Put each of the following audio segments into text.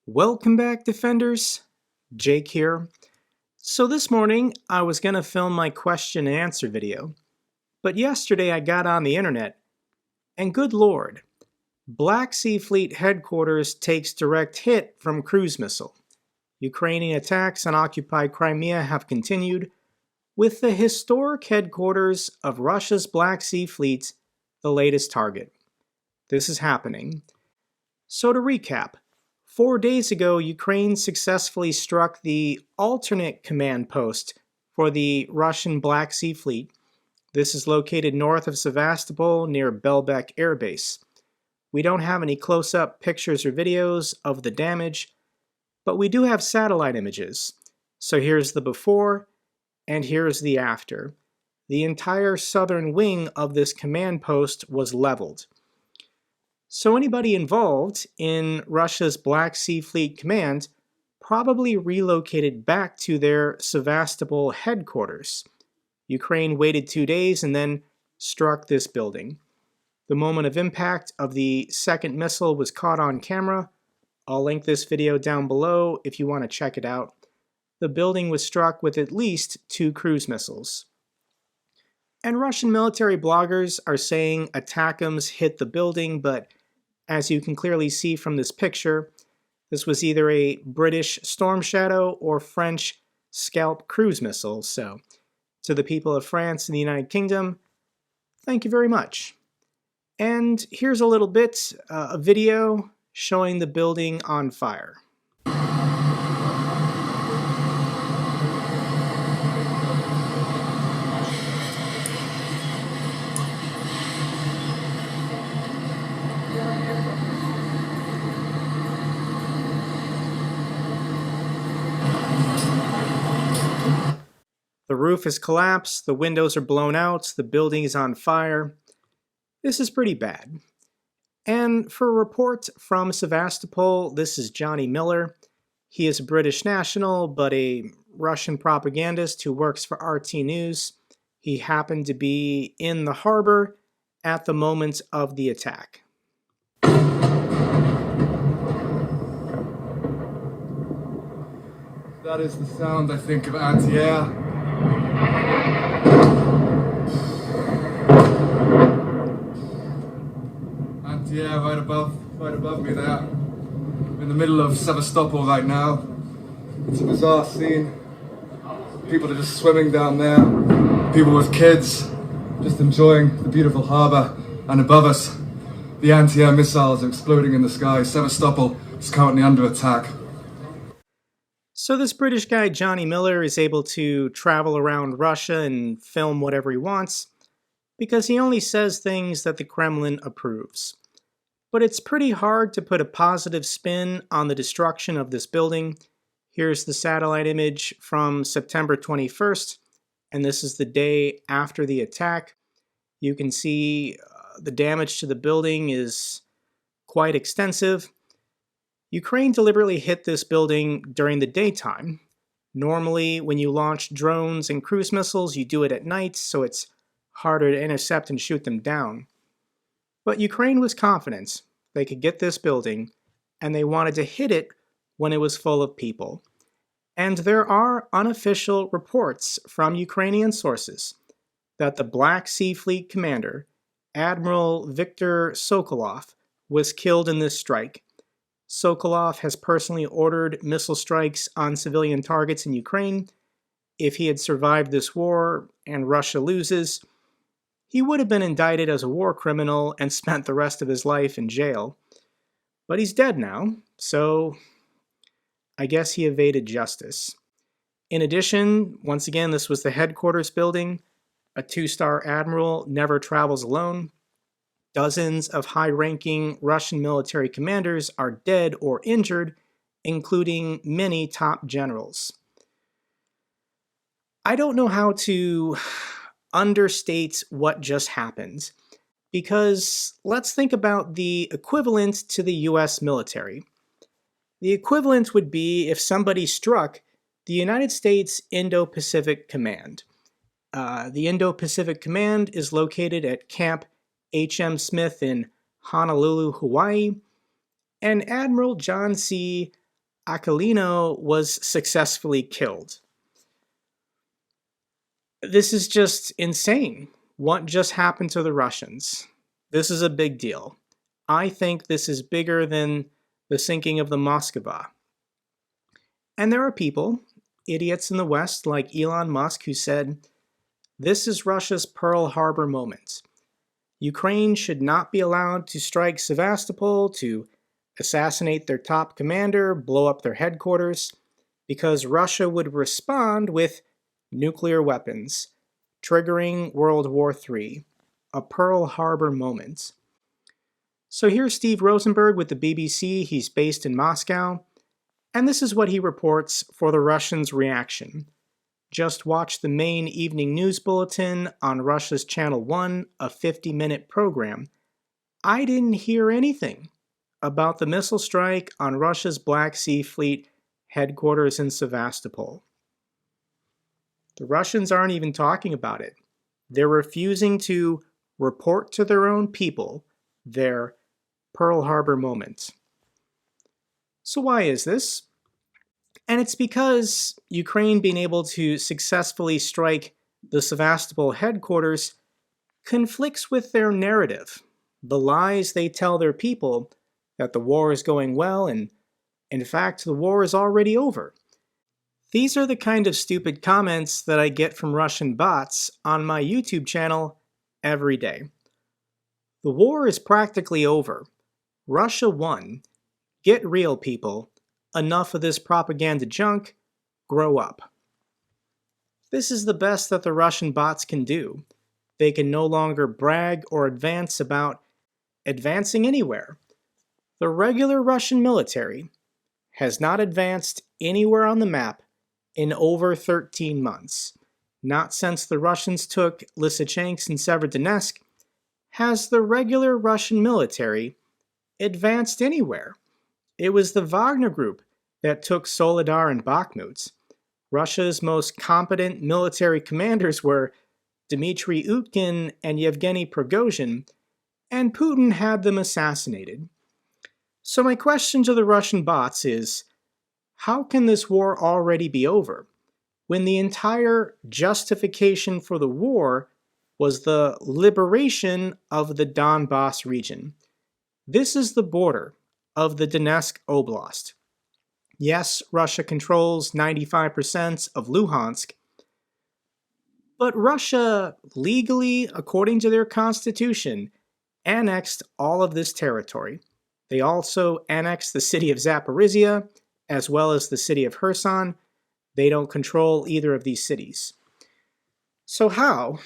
Welcome back, Defenders. Jake here. So this morning, I was going to film my question and answer video, but yesterday I got on the internet, and good lord, Black Sea Fleet headquarters takes direct hit from cruise missile. Ukrainian attacks on occupied Crimea have continued, with the historic headquarters of Russia's Black Sea Fleet the latest target. This is happening. So to recap, 4 days ago, Ukraine successfully struck the alternate command post for the Russian Black Sea Fleet. This is located north of Sevastopol near Belbek Air Base. We don't have any close-up pictures or videos of the damage, but we do have satellite images. So here's the before, and here's the after. The entire southern wing of this command post was leveled. So anybody involved in Russia's Black Sea Fleet Command probably relocated back to their Sevastopol headquarters. Ukraine waited 2 days and then struck this building. The moment of impact of the second missile was caught on camera. I'll link this video down below if you want to check it out. The building was struck with at least 2 cruise missiles. And Russian military bloggers are saying ATACMS hit the building, but as you can clearly see from this picture, this was either a British Storm Shadow or French Scalp cruise missile. So, to the people of France and the United Kingdom, thank you very much. And here's a little bit, a video showing the building on fire. The roof has collapsed, the windows are blown out, the building is on fire. This is pretty bad. And for a report from Sevastopol, this is Johnny Miller. He is a British national, but a Russian propagandist who works for RT News. He happened to be in the harbor at the moment of the attack. That is the sound, I think, of anti-air. Anti-air right above me there. I'm in the middle of Sevastopol right now. It's a bizarre scene. People are just swimming down there. People with kids, just enjoying the beautiful harbour. And above us, the anti-air missiles are exploding in the sky. Sevastopol is currently under attack. So this British guy, Johnny Miller, is able to travel around Russia and film whatever he wants because he only says things that the Kremlin approves. But it's pretty hard to put a positive spin on the destruction of this building. Here's the satellite image from September 21st, and this is the day after the attack. You can see the damage to the building is quite extensive. Ukraine deliberately hit this building during the daytime. Normally, when you launch drones and cruise missiles, you do it at night, so it's harder to intercept and shoot them down. But Ukraine was confident they could get this building, and they wanted to hit it when it was full of people. And there are unofficial reports from Ukrainian sources that the Black Sea Fleet commander, Admiral Viktor Sokolov, was killed in this strike. Sokolov has personally ordered missile strikes on civilian targets in Ukraine. If he had survived this war and Russia loses, he would have been indicted as a war criminal and spent the rest of his life in jail. But he's dead now, so I guess he evaded justice. In addition, once again, this was the headquarters building. A 2-star admiral never travels alone. Dozens of high-ranking Russian military commanders are dead or injured, including many top generals. I don't know how to understate what just happened, because let's think about the equivalent to the US military. The equivalent would be if somebody struck the United States Indo-Pacific Command. The Indo-Pacific Command is located at Camp H.M. Smith in Honolulu, Hawaii, and Admiral John C. Aquilino was successfully killed. This is just insane. What just happened to the Russians? This is a big deal. I think this is bigger than the sinking of the Moskva. And there are people, idiots in the West like Elon Musk, who said, this is Russia's Pearl Harbor moment. Ukraine should not be allowed to strike Sevastopol, to assassinate their top commander, blow up their headquarters, because Russia would respond with nuclear weapons, triggering World War III, a Pearl Harbor moment. So here's Steve Rosenberg with the BBC. He's based in Moscow, and this is what he reports for the Russians' reaction. Just watch the main evening news bulletin on Russia's Channel 1, a 50-minute program. I didn't hear anything about the missile strike on Russia's Black Sea Fleet headquarters in Sevastopol. The Russians aren't even talking about it. They're refusing to report to their own people their Pearl Harbor moment. So why is this? And it's because Ukraine being able to successfully strike the Sevastopol headquarters conflicts with their narrative, the lies they tell their people that the war is going well and, in fact, the war is already over. These are the kind of stupid comments that I get from Russian bots on my YouTube channel every day. The war is practically over. Russia won. Get real, people. Enough of this propaganda junk. Grow up. This is the best that the Russian bots can do. They can no longer brag or advance about advancing anywhere. The regular Russian military has not advanced anywhere on the map in over 13 months. Not since the Russians took Lysychansk and Severodonetsk has the regular Russian military advanced anywhere. It was the Wagner Group that took Soledar and Bakhmut. Russia's most competent military commanders were Dmitry Utkin and Yevgeny Prigozhin, and Putin had them assassinated. So my question to the Russian bots is, how can this war already be over, when the entire justification for the war was the liberation of the Donbass region? This is the border of the Donetsk Oblast. Yes, Russia controls 95% of Luhansk, but Russia legally, according to their constitution, annexed all of this territory. They also annexed the city of Zaporizhia, as well as the city of Kherson. They don't control either of these cities. So how,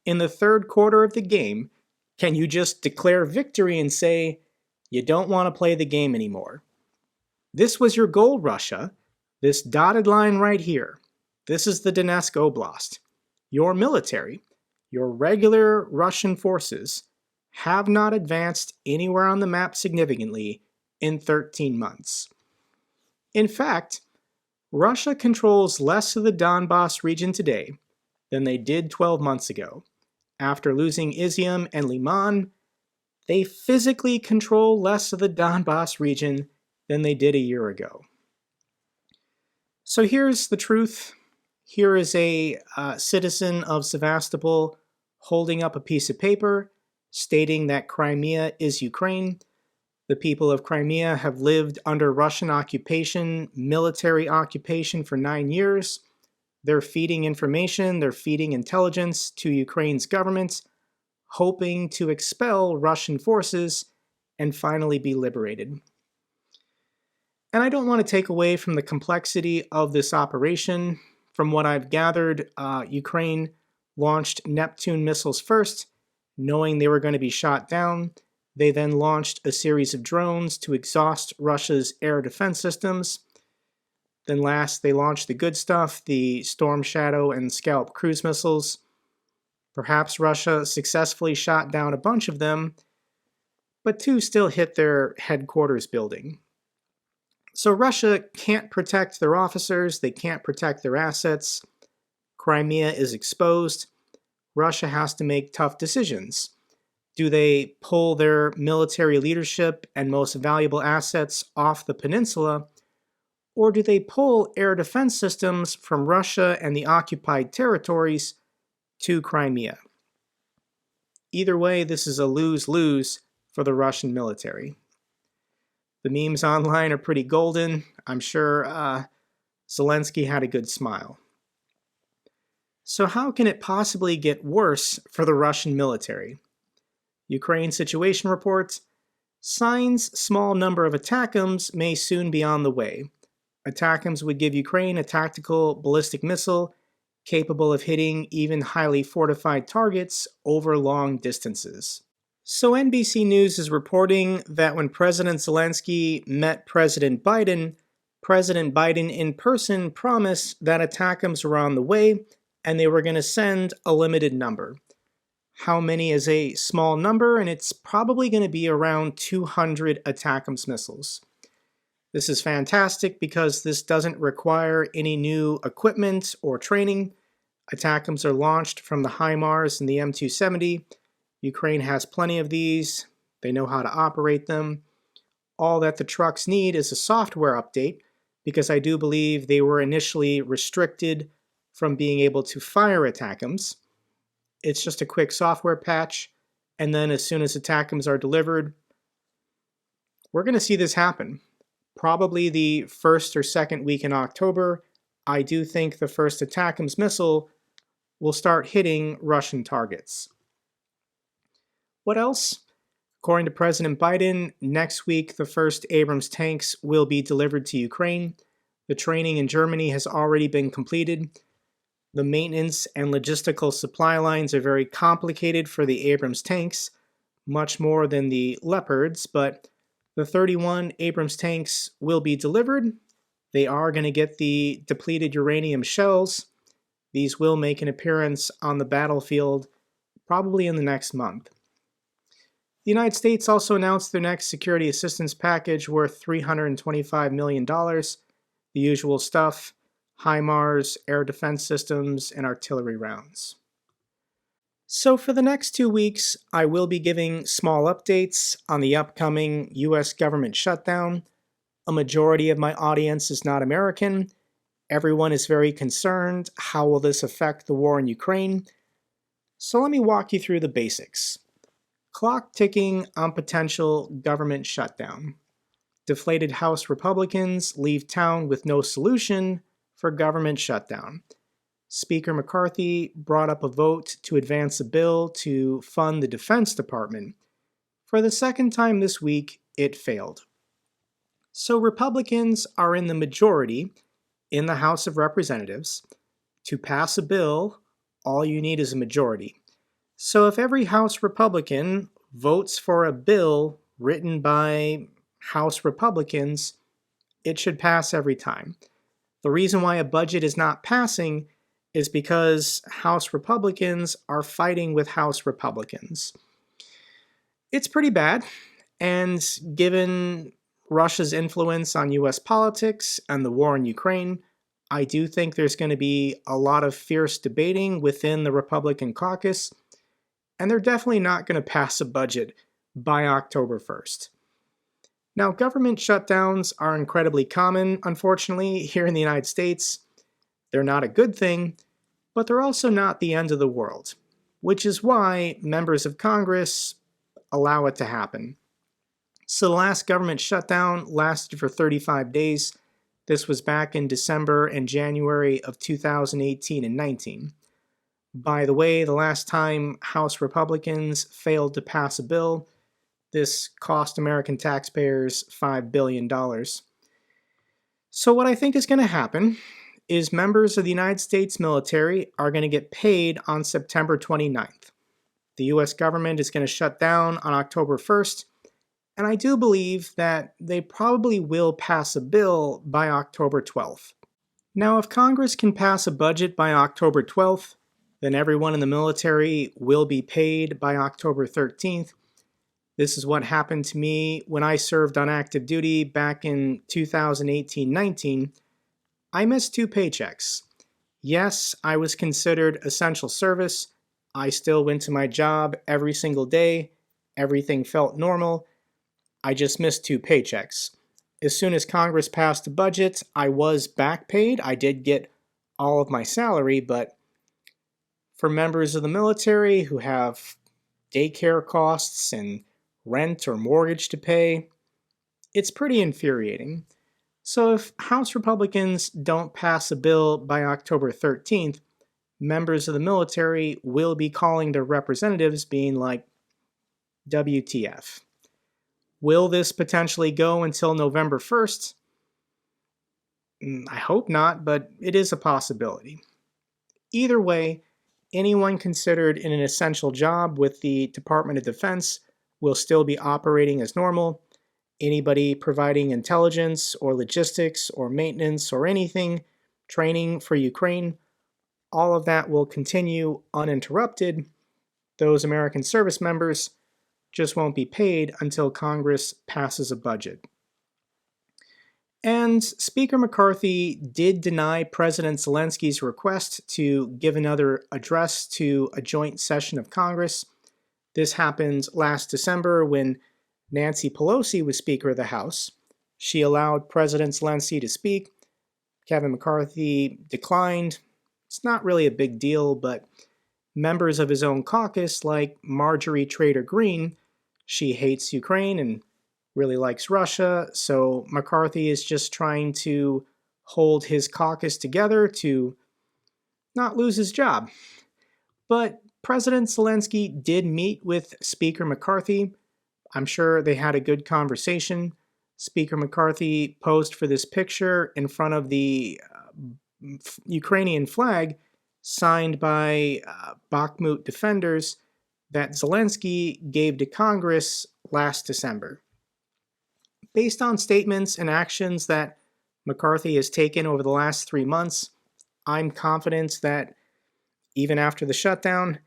in the third quarter of the game, can you just declare victory and say, you don't want to play the game anymore? This was your goal, Russia. This dotted line right here. This is the Donetsk Oblast. Your military, your regular Russian forces, have not advanced anywhere on the map significantly in 13 months. In fact, Russia controls less of the Donbass region today than they did 12 months ago. After losing Izium and Liman, they physically control less of the Donbass region than they did a year ago. So here's the truth. Here is a citizen of Sevastopol holding up a piece of paper stating that Crimea is Ukraine. The people of Crimea have lived under Russian occupation, military occupation for 9 years. They're feeding information, they're feeding intelligence to Ukraine's government, hoping to expel Russian forces and finally be liberated. And I don't want to take away from the complexity of this operation. From what I've gathered, Ukraine launched Neptune missiles first, knowing they were going to be shot down. They then launched a series of drones to exhaust Russia's air defense systems. Then last, they launched the good stuff, the Storm Shadow and Scalp cruise missiles. Perhaps Russia successfully shot down a bunch of them, but 2 still hit their headquarters building. So Russia can't protect their officers, they can't protect their assets. Crimea is exposed. Russia has to make tough decisions. Do they pull their military leadership and most valuable assets off the peninsula, Or do they pull air defense systems from Russia and the occupied territories to Crimea? Either way, this is a lose-lose for the Russian military. The memes online are pretty golden. I'm sure Zelensky had a good smile. So how can it possibly get worse for the Russian military? Ukraine situation reports, signs small number of ATACMS may soon be on the way. ATACMS would give Ukraine a tactical ballistic missile capable of hitting even highly fortified targets over long distances. So NBC News is reporting that when President Zelensky met President Biden in person promised that ATACMS were on the way and they were going to send a limited number. How many is a small number? And it's probably going to be around 200 ATACMS missiles. This is fantastic because this doesn't require any new equipment or training. ATACMS are launched from the HIMARS and the M270. Ukraine has plenty of these. They know how to operate them. All that the trucks need is a software update because I do believe they were initially restricted from being able to fire ATACMS. It's just a quick software patch, and then as soon as ATACMS are delivered, we're going to see this happen. Probably the first or second week in October, I do think the first ATACMS missile will start hitting Russian targets. What else? According to President Biden, next week the first Abrams tanks will be delivered to Ukraine. The training in Germany has already been completed. The maintenance and logistical supply lines are very complicated for the Abrams tanks, much more than the Leopards, but the 31 Abrams tanks will be delivered. They are going to get the depleted uranium shells. These will make an appearance on the battlefield probably in the next month. The United States also announced their next security assistance package worth $325 million. The usual stuff: HIMARS, air defense systems, and artillery rounds. So for the next 2 weeks, I will be giving small updates on the upcoming US government shutdown. A majority of my audience is not American. Everyone is very concerned. How will this affect the war in Ukraine? So let me walk you through the basics. Clock ticking on potential government shutdown. Deflated House Republicans leave town with no solution for government shutdown. Speaker McCarthy brought up a vote to advance a bill to fund the Defense Department. For the second time this week, it failed. So Republicans are in the majority in the House of Representatives. To pass a bill, all you need is a majority. So if every House Republican votes for a bill written by House Republicans, it should pass every time. The reason why a budget is not passing is because House Republicans are fighting with House Republicans. It's pretty bad, and given Russia's influence on US politics and the war in Ukraine, I do think there's going to be a lot of fierce debating within the Republican caucus, and they're definitely not going to pass a budget by October 1st. Now, government shutdowns are incredibly common, unfortunately, here in the United States. They're not a good thing, but they're also not the end of the world, which is why members of Congress allow it to happen. So the last government shutdown lasted for 35 days. This was back in December and January of 2018 and 19. By the way, the last time House Republicans failed to pass a bill, this cost American taxpayers $5 billion. So what I think is going to happen is members of the United States military are going to get paid on September 29th. The US government is going to shut down on October 1st, and I do believe that they probably will pass a bill by October 12th. Now, if Congress can pass a budget by October 12th, then everyone in the military will be paid by October 13th. This is what happened to me when I served on active duty back in 2018-19. I missed 2 paychecks. Yes, I was considered essential service. I still went to my job every single day. Everything felt normal. I just missed 2 paychecks. As soon as Congress passed a budget, I was back paid. I did get all of my salary, but for members of the military who have daycare costs and rent or mortgage to pay, it's pretty infuriating. So if House Republicans don't pass a bill by October 13th, members of the military will be calling their representatives being like, WTF. Will this potentially go until November 1st? I hope not, but it is a possibility. Either way, anyone considered in an essential job with the Department of Defense will still be operating as normal. Anybody providing intelligence or logistics or maintenance or anything, training for Ukraine, all of that will continue uninterrupted. Those American service members just won't be paid until Congress passes a budget. And Speaker McCarthy did deny President Zelensky's request to give another address to a joint session of Congress. This happened last December when Nancy Pelosi was Speaker of the House. She allowed President Zelensky to speak. Kevin McCarthy declined. It's not really a big deal, but members of his own caucus, like Marjorie Trader Greene, she hates Ukraine and really likes Russia, so McCarthy is just trying to hold his caucus together to not lose his job. But President Zelensky did meet with Speaker McCarthy. I'm sure they had a good conversation. Speaker McCarthy posed for this picture in front of the Ukrainian flag signed by Bakhmut defenders that Zelensky gave to Congress last December. Based on statements and actions that McCarthy has taken over the last 3 months, I'm confident that even after the shutdown,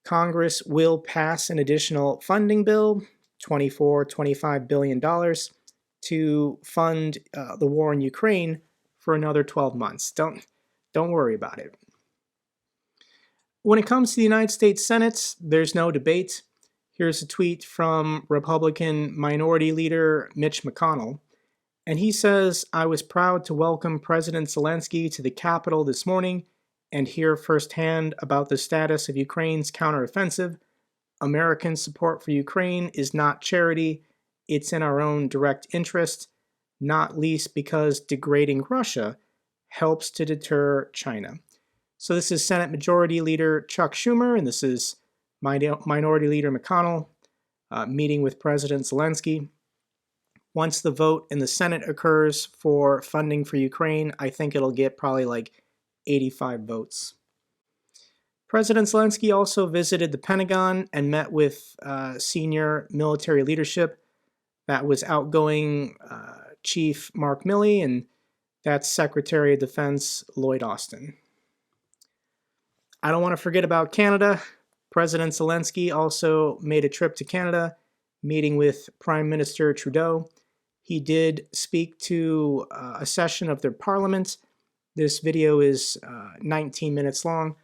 Congress will pass an additional funding bill, $25 billion, to fund the war in Ukraine for another 12 months. Don't worry about it. When it comes to the United States Senate, there's no debate. Here's a tweet from Republican Minority Leader Mitch McConnell, and he says, I was proud to welcome President Zelensky to the Capitol this morning and hear firsthand about the status of Ukraine's counteroffensive. American support for Ukraine is not charity, it's in our own direct interest, not least because degrading Russia helps to deter China. So this is Senate Majority Leader Chuck Schumer, and this is Minority Leader McConnell meeting with President Zelensky. Once the vote in the Senate occurs for funding for Ukraine, I think it'll get probably like 85 votes. President Zelensky also visited the Pentagon and met with senior military leadership. That was outgoing Chief Mark Milley, and that's Secretary of Defense Lloyd Austin. I don't want to forget about Canada. President Zelensky also made a trip to Canada, meeting with Prime Minister Trudeau. He did speak to a session of their parliament. This video is 19 minutes long.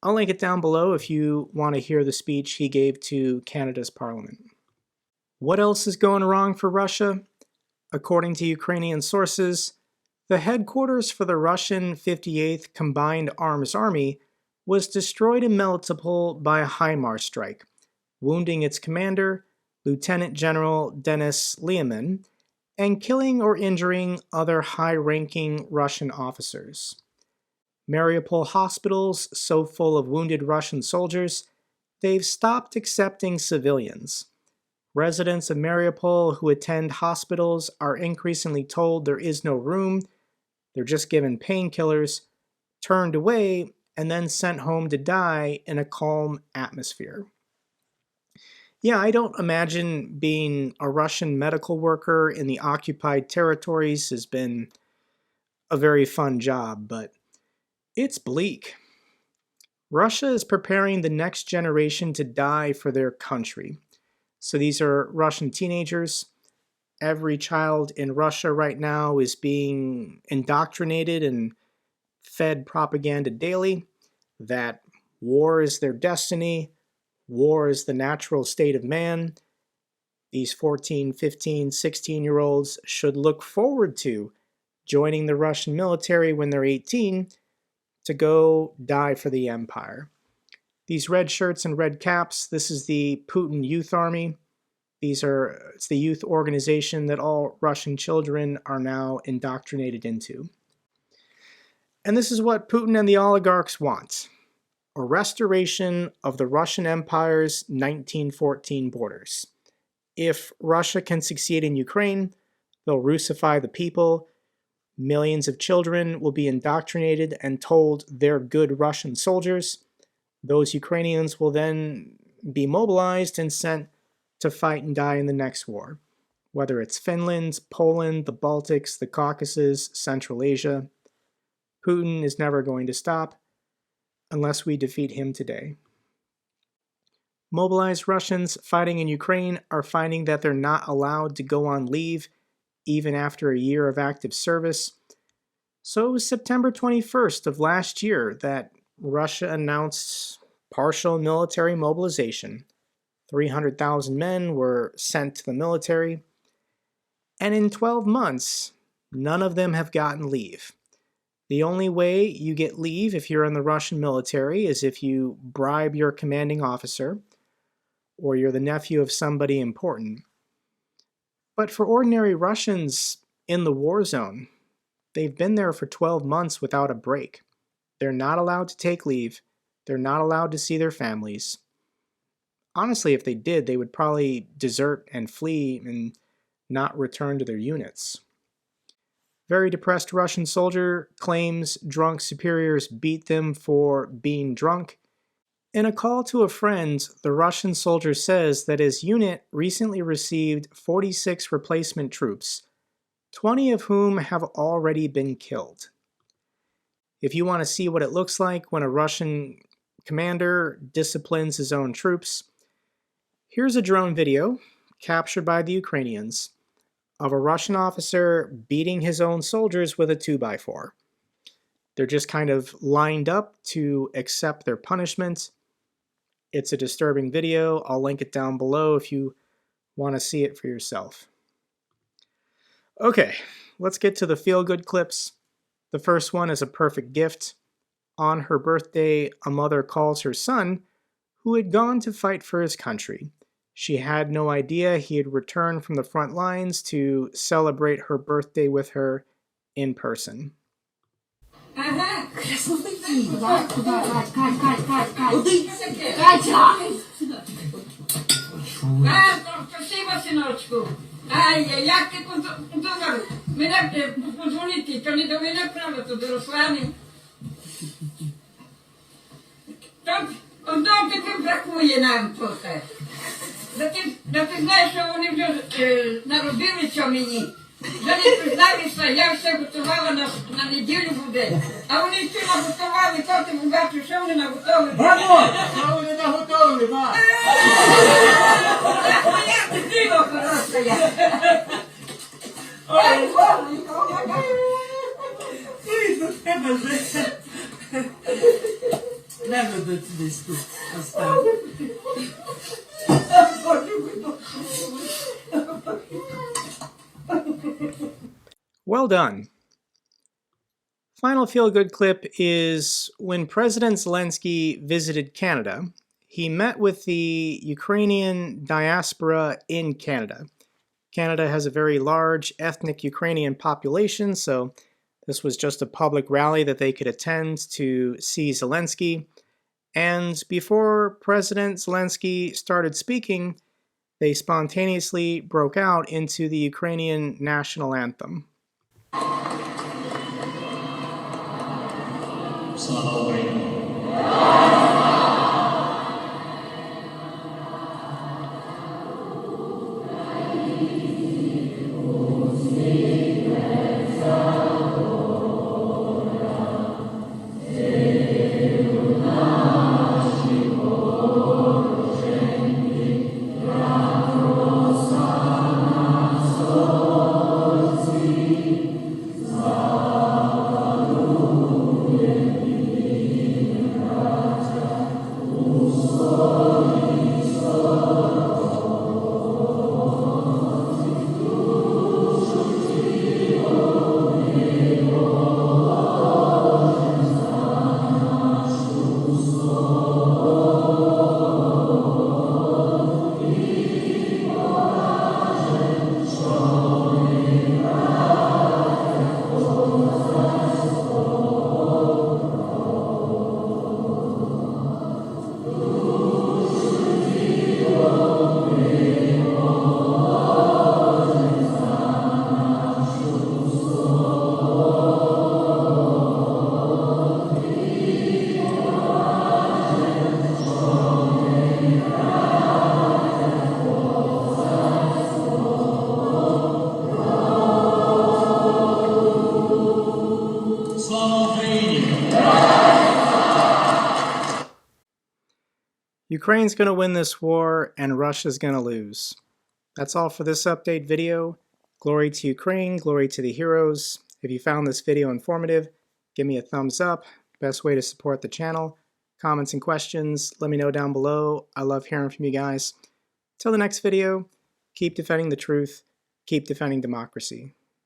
I'll link it down below if you want to hear the speech he gave to Canada's parliament. What else is going wrong for Russia? According to Ukrainian sources, the headquarters for the Russian 58th Combined Arms Army was destroyed in Melitopol by a HIMARS strike, wounding its commander, Lieutenant General Denis Lyamin, and killing or injuring other high-ranking Russian officers. Mariupol hospitals so full of wounded Russian soldiers, they've stopped accepting civilians. Residents of Mariupol who attend hospitals are increasingly told there is no room, they're just given painkillers, turned away, and then sent home to die in a calm atmosphere. Yeah, I don't imagine being a Russian medical worker in the occupied territories has been a very fun job, but it's bleak. Russia is preparing the next generation to die for their country. So these are Russian teenagers. Every child in Russia right now is being indoctrinated and fed propaganda daily that war is their destiny, war is the natural state of man, These 14, 15, 16-year-olds should look forward to joining the Russian military when they're 18 to go die for the empire. These red shirts and red caps, this is the Putin Youth Army. It's the youth organization that all Russian children are now indoctrinated into. And this is what Putin and the oligarchs want: a restoration of the Russian Empire's 1914 borders. If Russia can succeed in Ukraine, they'll Russify the people. Millions of children will be indoctrinated and told they're good Russian soldiers. Those Ukrainians will then be mobilized and sent to fight and die in the next war, whether it's Finland, Poland, the Baltics, the Caucasus, Central Asia. Putin is never going to stop unless we defeat him today. Mobilized Russians fighting in Ukraine are finding that they're not allowed to go on leave even after a year of active service. So it was September 21st of last year that Russia announced partial military mobilization. 300,000 men were sent to the military, and in 12 months, none of them have gotten leave. The only way you get leave if you're in the Russian military is if you bribe your commanding officer, or you're the nephew of somebody important. But for ordinary Russians in the war zone, they've been there for 12 months without a break. They're not allowed to take leave. They're not allowed to see their families. Honestly, if they did, they would probably desert and flee and not return to their units. Very depressed Russian soldier claims drunk superiors beat them for being drunk. In a call to a friend, the Russian soldier says that his unit recently received 46 replacement troops, 20 of whom have already been killed. If you want to see what it looks like when a Russian commander disciplines his own troops, here's a drone video captured by the Ukrainians of a Russian officer beating his own soldiers with a 2x4. They're just kind of lined up to accept their punishment. It's a disturbing video. I'll link it down below if you want to see it for yourself. Okay, let's get to the feel-good clips. The first one is a perfect gift. On her birthday, a mother calls her son, who had gone to fight for his country. She had no idea he had returned from the front lines to celebrate her birthday with her in person. Спасибо, синочку. Ай, як ти контролював? Мене подзвонити, то не до мене право, то до Руслани. Одного таки бракує нам трохи. Да ти знаєш, що вони вже наробили, що мені. Вже не призналися, я все готувала на неділю буде. А вони всі наготували, то ти побачив, що вони наготовили. Мамо, що вони наготовили, ма? Ах, моя дитина хороша я. Ой, Боженько, Ти до тебе вже. Не буду десь тут поставити. Well done. Final feel-good clip is when President Zelensky visited Canada, he met with the Ukrainian diaspora in Canada. Canada has a very large ethnic Ukrainian population, so this was just a public rally that they could attend to see Zelensky. And before President Zelensky started speaking, they spontaneously broke out into the Ukrainian national anthem. Слава Україні! Ukraine's going to win this war and Russia's going to lose. That's all for this update video. Glory to Ukraine, glory to the heroes. If you found this video informative, give me a thumbs up. Best way to support the channel. Comments and questions, let me know down below. I love hearing from you guys. Till the next video, keep defending the truth, keep defending democracy.